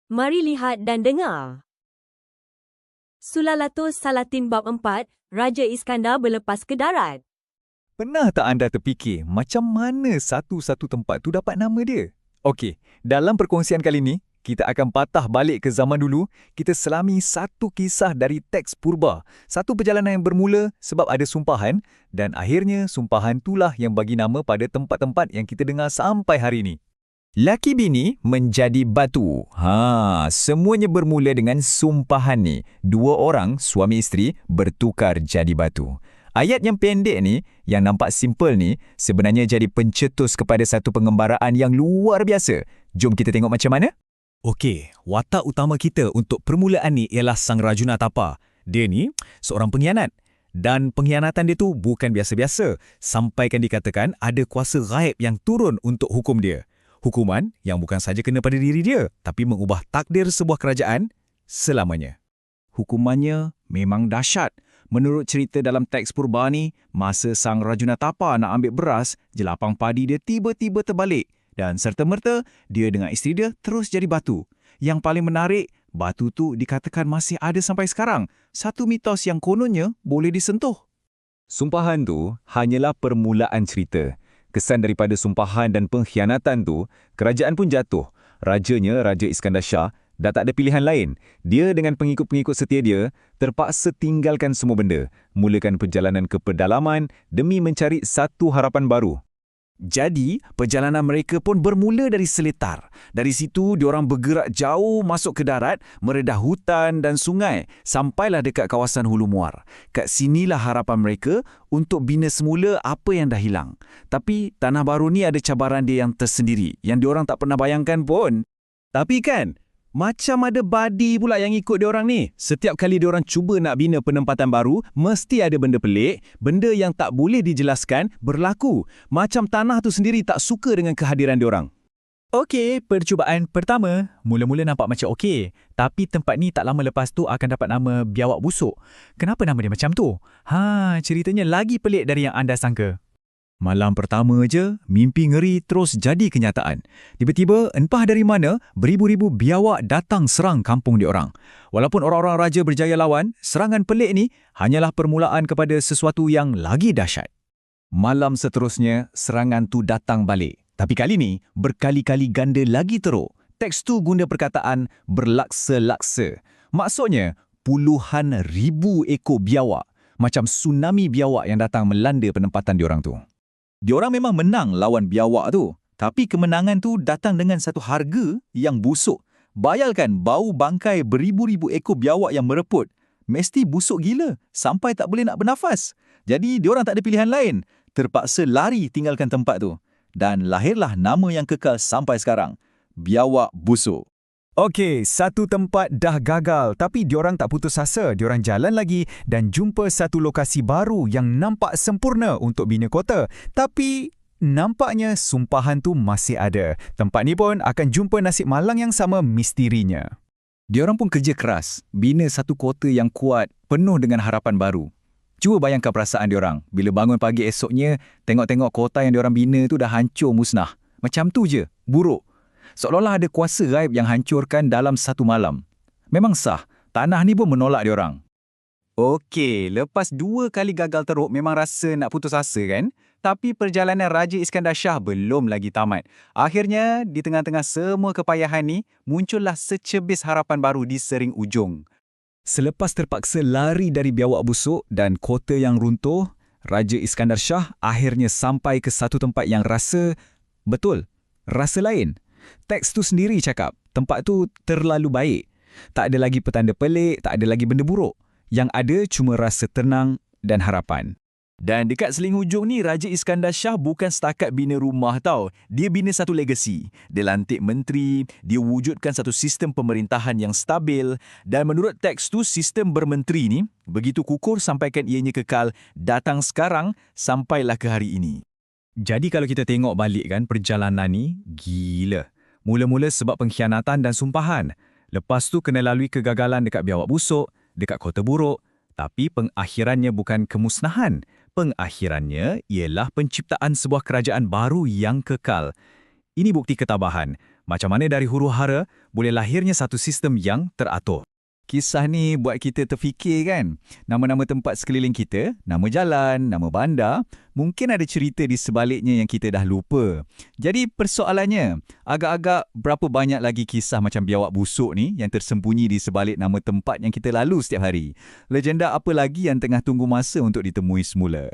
Mari lihat dan dengar. Sulalatus Salatin Bab 4, Raja Iskandar berlepas ke darat. Pernah tak anda terfikir macam mana satu-satu tempat tu dapat nama dia? Okey, dalam perkongsian kali ni, kita akan patah balik ke zaman dulu, kita selami satu kisah dari teks purba. Satu perjalanan yang bermula sebab ada sumpahan dan akhirnya sumpahan itulah yang bagi nama pada tempat-tempat yang kita dengar sampai hari ini. Laki bini menjadi batu. Semuanya bermula dengan sumpahan ni. Dua orang, suami isteri, bertukar jadi batu. Ayat yang pendek ni, yang nampak simple ni, sebenarnya jadi pencetus kepada satu pengembaraan yang luar biasa. Jom kita tengok macam mana? Okey, watak utama kita untuk permulaan ni ialah Sang Rajuna Tapa. Dia ni seorang pengkhianat. Dan pengkhianatan dia tu bukan biasa-biasa. Sampaikan dikatakan ada kuasa gaib yang turun untuk hukum dia. Hukuman yang bukan saja kena pada diri dia, tapi mengubah takdir sebuah kerajaan selamanya. Hukumannya memang dahsyat. Menurut cerita dalam teks purba ni, masa Sang Rajuna Tapa nak ambil beras, jelapang padi dia tiba-tiba terbalik dan serta-merta dia dengan isteri dia terus jadi batu. Yang paling menarik, batu tu dikatakan masih ada sampai sekarang. Satu mitos yang kononnya boleh disentuh. Sumpahan tu hanyalah permulaan cerita. Kesan daripada sumpahan dan pengkhianatan tu, kerajaan pun jatuh. Rajanya, Raja Iskandar Shah, dah tak ada pilihan lain. Dia dengan pengikut-pengikut setia dia, terpaksa tinggalkan semua benda. Mulakan perjalanan ke pedalaman demi mencari satu harapan baru. Jadi, perjalanan mereka pun bermula dari Seletar. Dari situ, diorang bergerak jauh masuk ke darat, meredah hutan dan sungai, sampailah dekat kawasan Hulu Muar. Kat sinilah harapan mereka untuk bina semula apa yang dah hilang. Tapi, tanah baru ni ada cabaran dia yang tersendiri, yang diorang tak pernah bayangkan pun. Tapi kan, macam ada badi pula yang ikut diorang ni. Setiap kali diorang cuba nak bina penempatan baru, mesti ada benda pelik, benda yang tak boleh dijelaskan berlaku. Macam tanah tu sendiri tak suka dengan kehadiran diorang. Okey, percubaan pertama mula-mula nampak macam okey. Tapi tempat ni tak lama lepas tu akan dapat nama Biawak Busuk. Kenapa nama dia macam tu? Ceritanya lagi pelik dari yang anda sangka. Malam pertama je, mimpi ngeri terus jadi kenyataan. Tiba-tiba, entah dari mana, beribu-ribu biawak datang serang kampung diorang. Walaupun orang-orang raja berjaya lawan, serangan pelik ni hanyalah permulaan kepada sesuatu yang lagi dahsyat. Malam seterusnya, serangan tu datang balik. Tapi kali ni, berkali-kali ganda lagi teruk. Teks tu guna perkataan berlaksa-laksa. Maksudnya, puluhan ribu ekor biawak. Macam tsunami biawak yang datang melanda penempatan diorang tu. Diorang memang menang lawan biawak tu. Tapi kemenangan tu datang dengan satu harga yang busuk. Bayangkan bau bangkai beribu-ribu ekor biawak yang mereput. Mesti busuk gila sampai tak boleh nak bernafas. Jadi diorang tak ada pilihan lain. Terpaksa lari tinggalkan tempat tu. Dan lahirlah nama yang kekal sampai sekarang. Biawak Busuk. Okey, satu tempat dah gagal tapi diorang tak putus asa. Diorang jalan lagi dan jumpa satu lokasi baru yang nampak sempurna untuk bina kota. Tapi nampaknya sumpahan tu masih ada. Tempat ni pun akan jumpa nasib malang yang sama misterinya. Diorang pun kerja keras, bina satu kota yang kuat, penuh dengan harapan baru. Cuba bayangkan perasaan diorang bila bangun pagi esoknya, tengok-tengok kota yang diorang bina tu dah hancur musnah. Macam tu je, buruk. Seolah-olah ada kuasa gaib yang hancurkan dalam satu malam. Memang sah, tanah ni pun menolak diorang. Okey, lepas 2 kali gagal teruk memang rasa nak putus asa kan? Tapi perjalanan Raja Iskandar Shah belum lagi tamat. Akhirnya, di tengah-tengah semua kepayahan ni, muncullah secebis harapan baru di Sering Ujung. Selepas terpaksa lari dari Biawak Busuk dan kota yang runtuh, Raja Iskandar Shah akhirnya sampai ke satu tempat yang rasa lain. Teks tu sendiri cakap, tempat tu terlalu baik. Tak ada lagi petanda pelik, tak ada lagi benda buruk. Yang ada cuma rasa tenang dan harapan. Dan dekat Seling Hujung ni, Raja Iskandar Shah bukan setakat bina rumah tau. Dia bina satu legasi. Dia lantik menteri, dia wujudkan satu sistem pemerintahan yang stabil. Dan menurut teks tu, sistem bermenteri ni begitu kukuh sampaikan ianya kekal datang sekarang sampailah ke hari ini. Jadi kalau kita tengok balik kan, perjalanan ni gila. Mula-mula sebab pengkhianatan dan sumpahan. Lepas tu kena lalui kegagalan dekat Biawak Busuk, dekat Kota Buruk. Tapi pengakhirannya bukan kemusnahan. Pengakhirannya ialah penciptaan sebuah kerajaan baru yang kekal. Ini bukti ketabahan. Macam mana dari huru-hara boleh lahirnya satu sistem yang teratur. Kisah ni buat kita terfikir kan? Nama-nama tempat sekeliling kita, nama jalan, nama bandar, mungkin ada cerita di sebaliknya yang kita dah lupa. Jadi persoalannya, agak-agak berapa banyak lagi kisah macam biawak busuk ni yang tersembunyi di sebalik nama tempat yang kita lalu setiap hari? Legenda apa lagi yang tengah tunggu masa untuk ditemui semula?